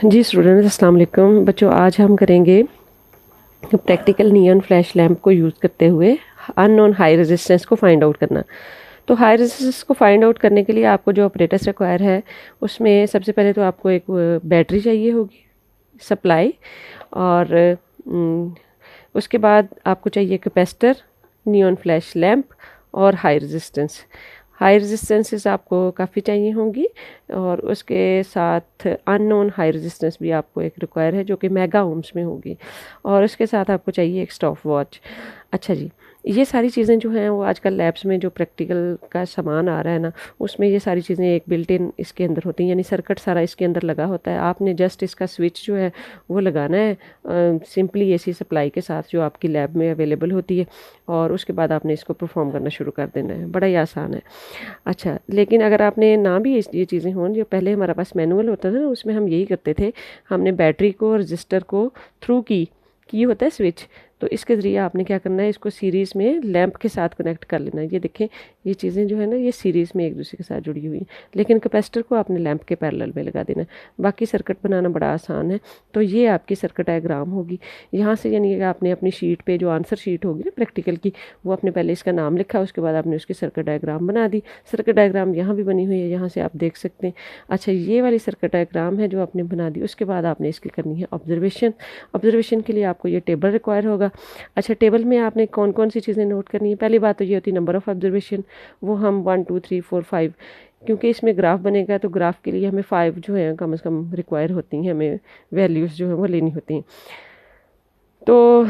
जी students, अस्सलाम वालेकुम। बच्चों, आज हम करेंगे प्रैक्टिकल नियॉन फ्लैश लैम्प को यूज़ करते हुए अननोन हाई रेजिस्टेंस को फाइंड आउट करना। तो हाई रेजिस्टेंस को फाइंड आउट करने के लिए आपको जो ऑपरेटर्स रिक्वायर है उसमें सबसे पहले तो आपको एक बैटरी चाहिए होगी, सप्लाई, और उसके बाद आपको चाहिए कैपेसिटर, नियॉन फ्लैश लैम्प और हाई रेजिस्टेंस। हाई रेजिस्टेंसेस आपको काफ़ी चाहिए होंगी और उसके साथ अननोन हाई रेजिस्टेंस भी आपको एक रिक्वायर है जो कि मेगा ओम्स में होगी, और उसके साथ आपको चाहिए एक स्टॉप वॉच। अच्छा जी, ये सारी चीज़ें जो हैं वो आजकल लैब्स में जो प्रैक्टिकल का सामान आ रहा है ना, उसमें ये सारी चीज़ें एक बिल्ट इन इसके अंदर होती हैं, यानी सर्किट सारा इसके अंदर लगा होता है। आपने जस्ट इसका स्विच जो है वो लगाना है सिंपली एसी सप्लाई के साथ जो आपकी लैब में अवेलेबल होती है, और उसके बाद आपने इसको परफॉर्म करना शुरू कर देना है। बड़ा ही आसान है। अच्छा, लेकिन अगर आपने ना भी ये चीज़ें हों, जो पहले हमारे पास मैनुअल होता था ना, उसमें हम यही करते थे, हमने बैटरी को और रजिस्टर को थ्रू की होता है स्विच, तो इसके ज़रिए आपने क्या करना है, इसको सीरीज़ में लैंप के साथ कनेक्ट कर लेना है। ये देखें, ये चीज़ें जो है ना ये सीरीज़ में एक दूसरे के साथ जुड़ी हुई हैं, लेकिन कैपेसिटर को आपने लैंप के पैरेलल में लगा देना है। बाकी सर्किट बनाना बड़ा आसान है। तो ये आपकी सर्किट डायग्राम होगी। यहाँ से यानी कि आपने अपनी शीट पे जो आंसर शीट होगी ना प्रैक्टिकल की, वो आपने पहले इसका नाम लिखा, उसके बाद आपने उसकी सर्किट डायग्राम बना दी। सर्किट डायग्राम यहाँ भी बनी हुई है, यहाँ से आप देख सकते हैं। अच्छा, ये वाली सर्किट डायग्राम है जो आपने बना दी, उसके बाद आपने इसकी करनी है ऑब्जर्वेशन। ऑब्जर्वेशन के लिए आपको ये टेबल रिक्वायर होगा। अच्छा, टेबल में आपने कौन कौन सी चीज़ें नोट करनी है? पहली बात तो ये होती है नंबर ऑफ़ ऑब्जर्वेशन, वो हम 1 2 3 4 5, क्योंकि इसमें ग्राफ बनेगा तो ग्राफ के लिए हमें 5 जो है कम से कम रिक्वायर होती हैं, हमें वैल्यूज़ जो है वो लेनी होती हैं। तो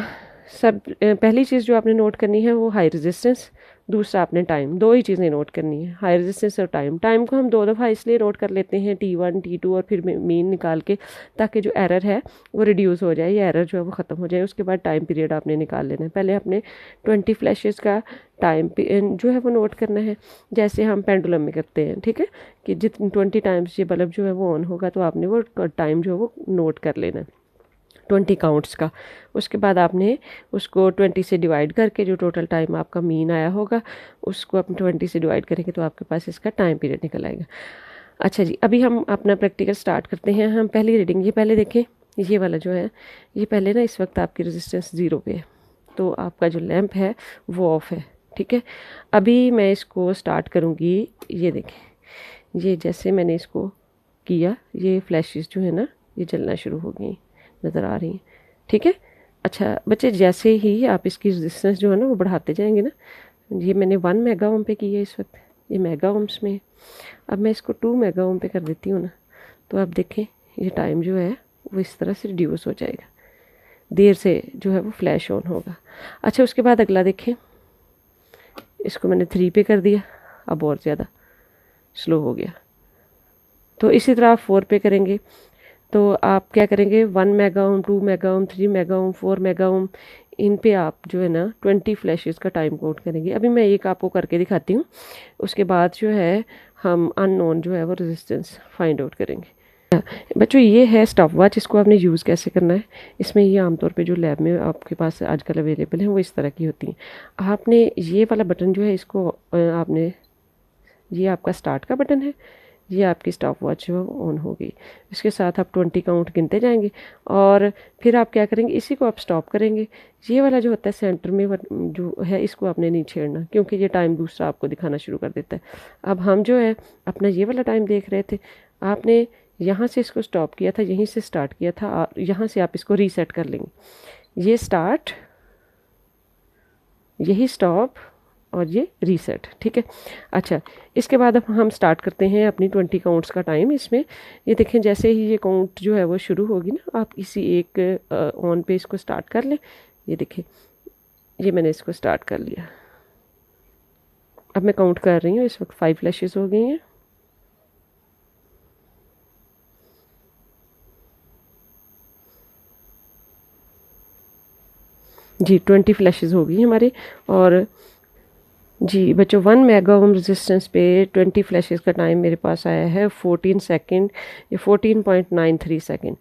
पहली चीज़ जो आपने नोट करनी है वो हाई रेजिस्टेंस, दूसरा आपने टाइम। दो ही चीज़ें नोट करनी है, हाई रेजिस्टेंस और टाइम। टाइम को हम 2 दफ़ा इसलिए नोट कर लेते हैं, T1 T2 और फिर मीन निकाल के, ताकि जो एरर है वो रिड्यूस हो जाए, या एरर जो है वो ख़त्म हो जाए। उसके बाद टाइम पीरियड आपने निकाल लेना है। पहले आपने 20 फ्लैशेस का टाइम जो है वो नोट करना है, जैसे हम पेंडुलम में करते हैं। ठीक है, कि जितनी 20 टाइम्स ये बल्ब जो है वो ऑन होगा तो आपने वो टाइम जो है वो नोट कर लेना है, 20 काउंट्स का। उसके बाद आपने उसको 20 से डिवाइड करके जो टोटल टाइम आपका मीन आया होगा उसको आप 20 से डिवाइड करेंगे तो आपके पास इसका टाइम पीरियड निकल आएगा। अच्छा जी, अभी हम अपना प्रैक्टिकल स्टार्ट करते हैं। हम पहली रीडिंग ये पहले देखें, ये वाला जो है ये पहले ना इस वक्त आपकी रेजिस्टेंस 0 पे है, तो आपका जो लैंप है वो ऑफ है। ठीक है, अभी मैं इसको स्टार्ट करूँगी। ये देखें, ये जैसे मैंने इसको किया, ये फ्लैशेस जो है ना ये जलना शुरू हो गई, नज़र आ रही हैं। ठीक है। अच्छा बच्चे, जैसे ही आप इसकी रेजिस्टेंस जो है ना वो बढ़ाते जाएंगे ना, ये मैंने 1 मेगा ओम पे की है, इस वक्त ये मेगा ओम्स में है। अब मैं इसको 2 मेगा ओम पे कर देती हूँ ना, तो आप देखें ये टाइम जो है वो इस तरह से रिड्यूस हो जाएगा, देर से जो है वो फ्लैश ऑन होगा। अच्छा, उसके बाद अगला देखें, इसको मैंने 3 पे कर दिया, अब और ज़्यादा स्लो हो गया। तो इसी तरह आप 4 पे करेंगे, तो आप क्या करेंगे, 1 mega ohm, 2 mega ohm, 3 mega ohm, 4 mega ohm, इन पे आप जो है ना 20 फ्लैशेस का टाइम काउंट करेंगे। अभी मैं एक आपको करके दिखाती हूँ, उसके बाद जो है हम अननोन जो है वो रेजिस्टेंस फाइंड आउट करेंगे। बच्चों, ये है स्टॉप वॉच। इसको आपने यूज़ कैसे करना है, इसमें ये आमतौर पे जो लैब में आपके पास आजकल अवेलेबल है वो इस तरह की होती हैं। आपने ये वाला बटन जो है इसको आपने, ये आपका स्टार्ट का बटन है, ये आपकी स्टॉप वॉच जो है वो ऑन हो गई। इसके साथ आप 20 काउंट गिनते जाएंगे और फिर आप क्या करेंगे, इसी को आप स्टॉप करेंगे। ये वाला जो होता है सेंटर में जो है, इसको आपने नहीं छेड़ना, क्योंकि ये टाइम दूसरा आपको दिखाना शुरू कर देता है। अब हम जो है अपना ये वाला टाइम देख रहे थे, आपने यहाँ से इसको स्टॉप किया था, यहीं से स्टार्ट किया था, यहाँ से आप इसको रीसेट कर लेंगे। ये स्टार्ट, यही स्टॉप और ये रीसेट। ठीक है। अच्छा, इसके बाद अब हम स्टार्ट करते हैं अपनी 20 काउंट्स का टाइम। इसमें ये देखें, जैसे ही ये काउंट जो है वो शुरू होगी ना, आप इसी एक ऑन पे इसको स्टार्ट कर लें। ये देखें, ये मैंने इसको स्टार्ट कर लिया। अब मैं काउंट कर रही हूँ, इस वक्त 5 फ्लैशेस हो गई हैं। जी 20 फ्लैशेस हो गई हमारी। और जी बच्चों, 1 मेगा ओम रेजिस्टेंस पे 20 फ्लैशेस का टाइम मेरे पास आया है 14 सेकेंड, या 14.93 सेकेंड।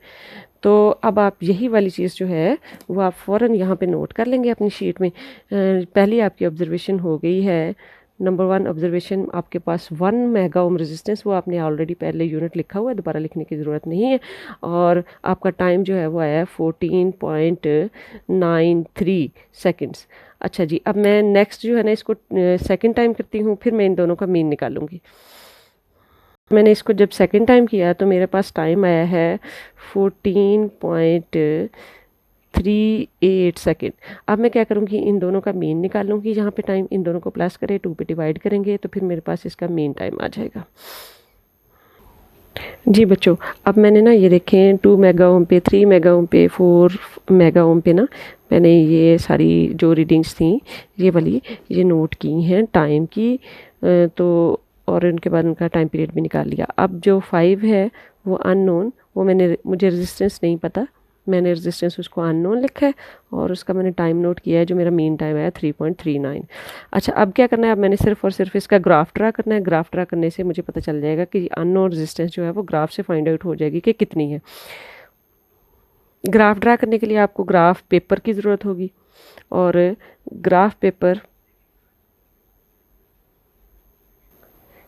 तो अब आप यही वाली चीज़ जो है वो आप फ़ौरन यहाँ पे नोट कर लेंगे अपनी शीट में। पहली आपकी ऑब्जर्वेशन हो गई है नंबर 1 ऑब्जर्वेशन आपके पास 1 मेगा ओम रेजिस्टेंस, वो आपने ऑलरेडी पहले यूनिट लिखा हुआ है, दोबारा लिखने की ज़रूरत नहीं है। और आपका टाइम जो है वो आया है 14.93 सेकेंड्स। अच्छा जी, अब मैं नेक्स्ट जो है ना इसको सेकंड टाइम करती हूँ, फिर मैं इन दोनों का मीन निकालूंगी। मैंने इसको जब सेकंड टाइम किया तो मेरे पास टाइम आया है 14.38 सेकेंड। अब मैं क्या करूँगी, इन दोनों का मीन निकालूंगी। यहाँ पे टाइम इन दोनों को प्लस करें, 2 पे डिवाइड करेंगे तो फिर मेरे पास इसका मीन टाइम आ जाएगा। जी बच्चों, अब मैंने ना ये देखें 2 मेगा ओम पे, 3 मेगा ओम पे, 4 मेगा ओम पे ना मैंने ये सारी जो रीडिंग्स थी ये वाली ये नोट की हैं टाइम की। तो और उनके बाद उनका टाइम पीरियड भी निकाल लिया। अब जो 5 है वो अननोन, वो मुझे रेजिस्टेंस नहीं पता, मैंने रेजिस्टेंस उसको अननोन लिखा है और उसका मैंने टाइम नोट किया है, जो मेरा मीन टाइम आया 3.39। अच्छा, अब क्या करना है, अब मैंने सिर्फ और सिर्फ इसका ग्राफ ड्रा करना है। ग्राफ ड्रा करने से मुझे पता चल जाएगा कि अननोन रेजिस्टेंस जो है वो ग्राफ से फाइंड आउट हो जाएगी कि कितनी है। ग्राफ ड्रा करने के लिए आपको ग्राफ पेपर की ज़रूरत होगी, और ग्राफ पेपर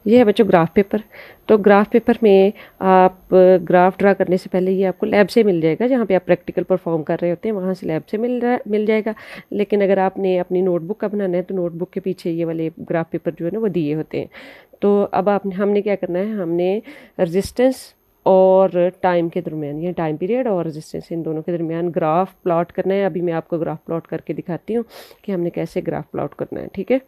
ये है बच्चों ग्राफ पेपर। तो ग्राफ पेपर में आप ग्राफ ड्रा करने से पहले ये आपको लैब से मिल जाएगा, जहाँ पे आप प्रैक्टिकल परफॉर्म कर रहे होते हैं वहाँ से लैब से मिल जाएगा। लेकिन अगर आपने अपनी नोटबुक का बनाना है तो नोटबुक के पीछे ये वाले ग्राफ पेपर जो है ना वो दिए होते हैं। तो अब हमने क्या करना है, हमने रजिस्टेंस और टाइम के दरमियान, ये टाइम पीरियड और रेजिस्टेंस, इन दोनों के दरमियान ग्राफ प्लॉट करना है। अभी मैं आपको ग्राफ प्लॉट करके दिखाती हूँ कि हमने कैसे ग्राफ प्लॉट करना है, ठीक है।